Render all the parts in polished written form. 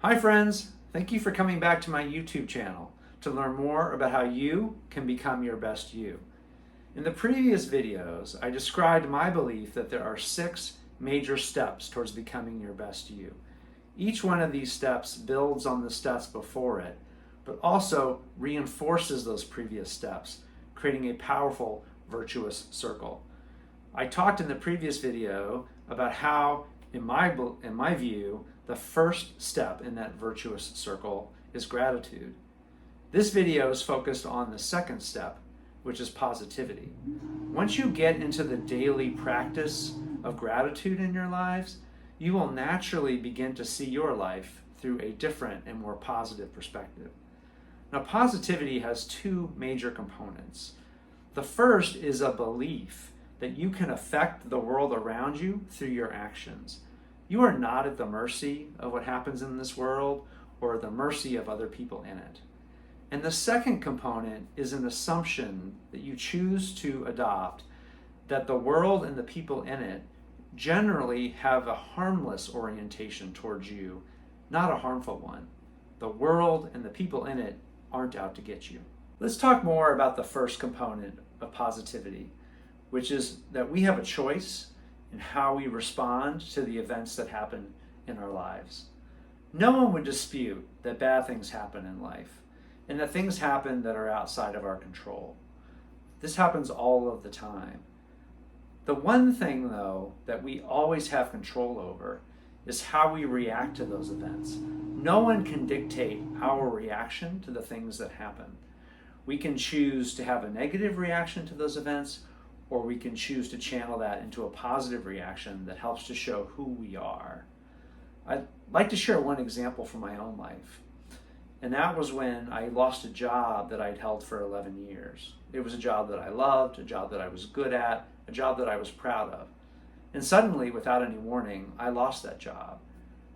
Hi friends, thank you for coming back to my YouTube channel to learn more about how you can become your best you. In the previous videos, I described my belief that there are 6 major steps towards becoming your best you. Each one of these steps builds on the steps before it, but also reinforces those previous steps, creating a powerful virtuous circle. I talked in the previous video about how, in my view, the first step in that virtuous circle is gratitude. This video is focused on the second step, which is positivity. Once you get into the daily practice of gratitude in your lives, you will naturally begin to see your life through a different and more positive perspective. Now, positivity has 2 major components. The first is a belief that you can affect the world around you through your actions. You are not at the mercy of what happens in this world or the mercy of other people in it. And the second component is an assumption that you choose to adopt that the world and the people in it generally have a harmless orientation towards you, not a harmful one. The world and the people in it aren't out to get you. Let's talk more about the first component of positivity, which is that we have a choice in how we respond to the events that happen in our lives. No one would dispute that bad things happen in life and that things happen that are outside of our control. This happens all of the time. The one thing, though, that we always have control over is how we react to those events. No one can dictate our reaction to the things that happen. We can choose to have a negative reaction to those events, or we can choose to channel that into a positive reaction that helps to show who we are. I'd like to share one example from my own life. And that was when I lost a job that I'd held for 11 years. It was a job that I loved, a job that I was good at, a job that I was proud of. And suddenly, without any warning, I lost that job.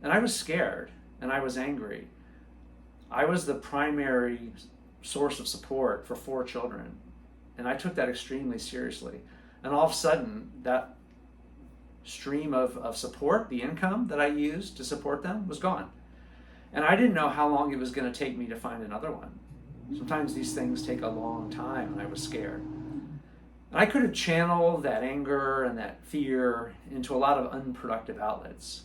And I was scared, and I was angry. I was the primary source of support for 4 children. And I took that extremely seriously. And all of a sudden, that stream of support, the income that I used to support them, was gone. And I didn't know how long it was going to take me to find another one. Sometimes these things take a long time, and I was scared. And I could have channeled that anger and that fear into a lot of unproductive outlets.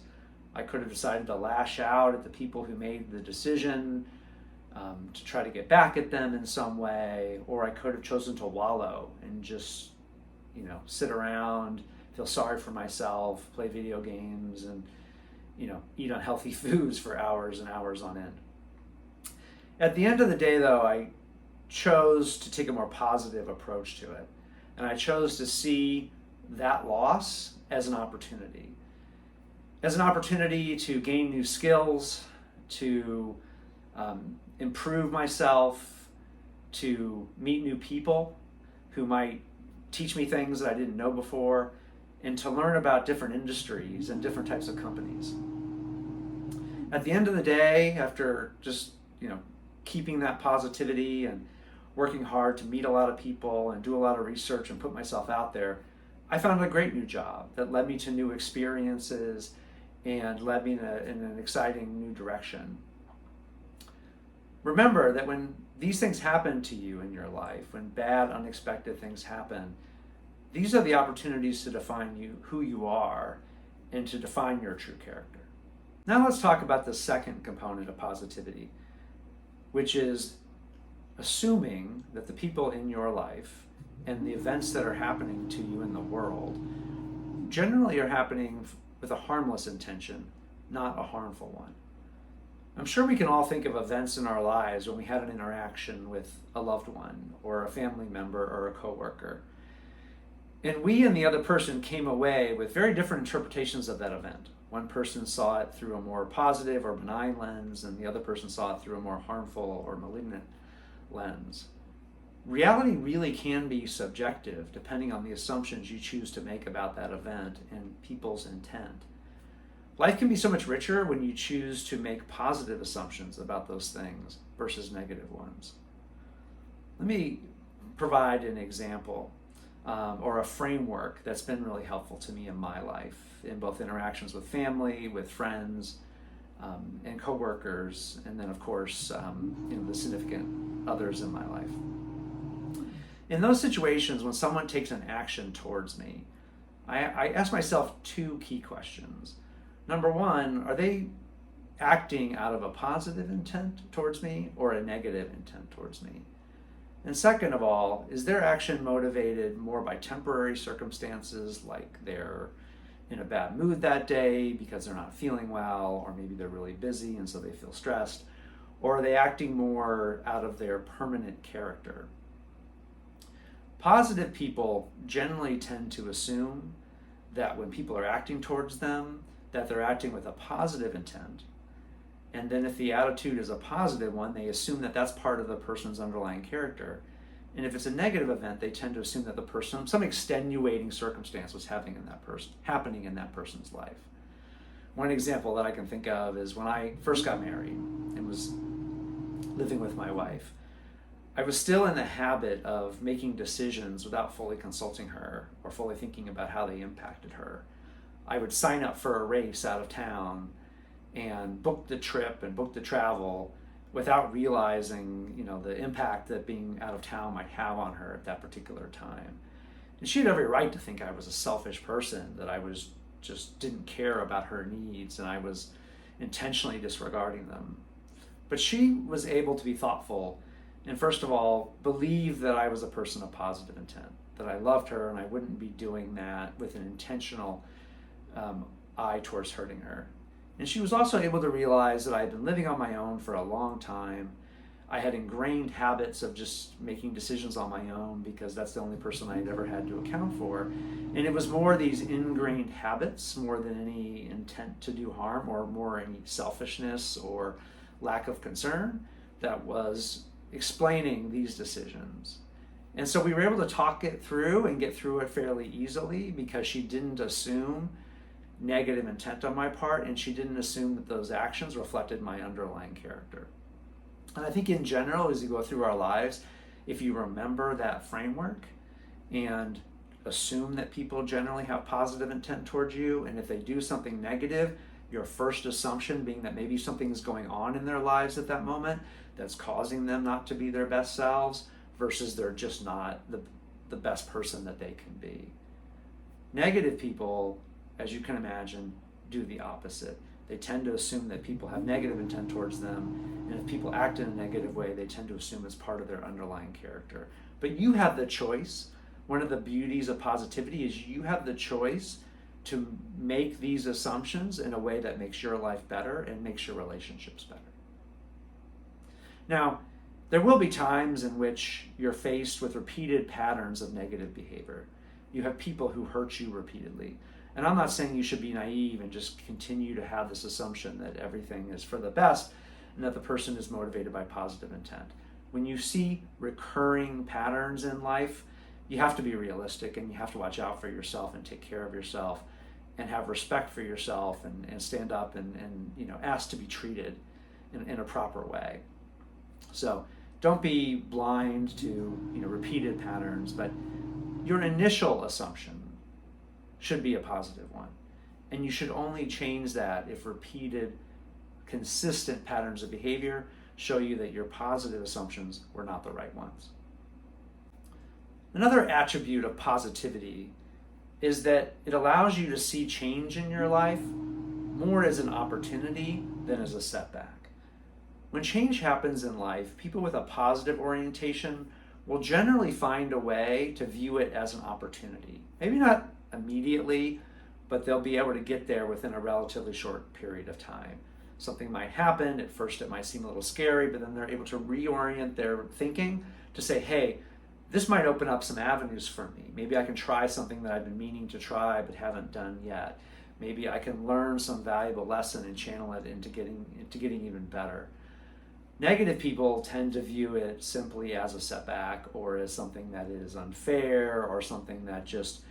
I could have decided to lash out at the people who made the decision, to try to get back at them in some way, or I could have chosen to wallow and just, sit around, feel sorry for myself, play video games, and, eat unhealthy foods for hours and hours on end. At the end of the day, though, I chose to take a more positive approach to it, and I chose to see that loss as an opportunity. As an opportunity to gain new skills, to improve myself, to meet new people who might teach me things that I didn't know before, and to learn about different industries and different types of companies. At the end of the day, after just, keeping that positivity and working hard to meet a lot of people and do a lot of research and put myself out there, I found a great new job that led me to new experiences and led me in an exciting new direction. Remember that when these things happen to you in your life, when bad, unexpected things happen, these are the opportunities to define who you are and to define your true character. Now let's talk about the second component of positivity, which is assuming that the people in your life and the events that are happening to you in the world generally are happening with a harmless intention, not a harmful one. I'm sure we can all think of events in our lives when we had an interaction with a loved one or a family member or a coworker. And we and the other person came away with very different interpretations of that event. One person saw it through a more positive or benign lens, and the other person saw it through a more harmful or malignant lens. Reality really can be subjective depending on the assumptions you choose to make about that event and people's intent. Life can be so much richer when you choose to make positive assumptions about those things versus negative ones. Let me provide an example or a framework that's been really helpful to me in my life, in both interactions with family, with friends, and coworkers, and then of course, the significant others in my life. In those situations, when someone takes an action towards me, I ask myself two key questions. Number one, are they acting out of a positive intent towards me or a negative intent towards me? And second of all, is their action motivated more by temporary circumstances, like they're in a bad mood that day because they're not feeling well, or maybe they're really busy and so they feel stressed, or are they acting more out of their permanent character? Positive people generally tend to assume that when people are acting towards them, that they're acting with a positive intent. And then if the attitude is a positive one, they assume that that's part of the person's underlying character. And if it's a negative event, they tend to assume that the person, some extenuating circumstance was happening in that person's life. One example that I can think of is when I first got married and was living with my wife. I was still in the habit of making decisions without fully consulting her or fully thinking about how they impacted her. I would sign up for a race out of town and book the trip and book the travel without realizing, the impact that being out of town might have on her at that particular time. And she had every right to think I was a selfish person, that I was just didn't care about her needs and I was intentionally disregarding them. But she was able to be thoughtful and, first of all, believe that I was a person of positive intent, that I loved her and I wouldn't be doing that with an intentional eye towards hurting her. And she was also able to realize that I had been living on my own for a long time. I had ingrained habits of just making decisions on my own because that's the only person I had ever had to account for. And it was more these ingrained habits, more than any intent to do harm or more any selfishness or lack of concern, that was explaining these decisions. And so we were able to talk it through and get through it fairly easily because she didn't assume negative intent on my part, and she didn't assume that those actions reflected my underlying character. And I think in general, as you go through our lives, if you remember that framework and assume that people generally have positive intent towards you, and if they do something negative, your first assumption being that maybe something is going on in their lives at that moment that's causing them not to be their best selves, versus they're just not the best person that they can be. Negative people, as you can imagine, do the opposite. They tend to assume that people have negative intent towards them, and if people act in a negative way, they tend to assume it's part of their underlying character. But you have the choice. One of the beauties of positivity is you have the choice to make these assumptions in a way that makes your life better and makes your relationships better. Now, there will be times in which you're faced with repeated patterns of negative behavior. You have people who hurt you repeatedly. And I'm not saying you should be naive and just continue to have this assumption that everything is for the best and that the person is motivated by positive intent. When you see recurring patterns in life, you have to be realistic and you have to watch out for yourself and take care of yourself and have respect for yourself and stand up and ask to be treated in a proper way. So don't be blind to repeated patterns, but your initial assumption should be a positive one. And you should only change that if repeated, consistent patterns of behavior show you that your positive assumptions were not the right ones. Another attribute of positivity is that it allows you to see change in your life more as an opportunity than as a setback. When change happens in life, people with a positive orientation will generally find a way to view it as an opportunity. Maybe not immediately, but they'll be able to get there within a relatively short period of time. Something might happen, at first it might seem a little scary, but then they're able to reorient their thinking to say, hey, this might open up some avenues for me. Maybe I can try something that I've been meaning to try but haven't done yet. Maybe I can learn some valuable lesson and channel it into getting even better. Negative people tend to view it simply as a setback or as something that is unfair or something that just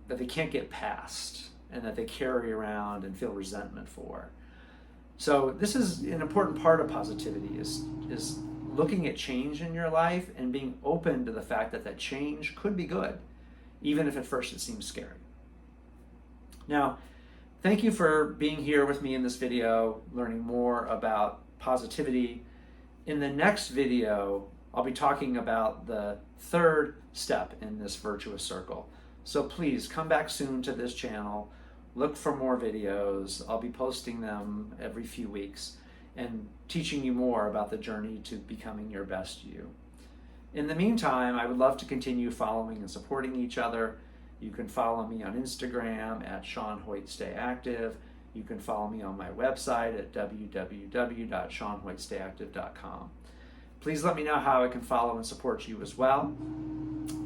that they can't get past and that they carry around and feel resentment for. So this is an important part of positivity is looking at change in your life and being open to the fact that that change could be good, even if at first it seems scary. Now, Thank you for being here with me in this video, learning more about positivity. In the next video, I'll be talking about the third step in this virtuous circle. So please come back soon to this channel. Look for more videos. I'll be posting them every few weeks and teaching you more about the journey to becoming your best you. In the meantime, I would love to continue following and supporting each other. You can follow me on Instagram at Sean Hoyt Stay Active. You can follow me on my website at www.seanhoytstayactive.com. Please let me know how I can follow and support you as well.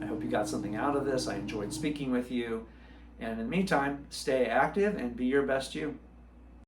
I hope you got something out of this. I enjoyed speaking with you. And in the meantime, stay active and be your best you.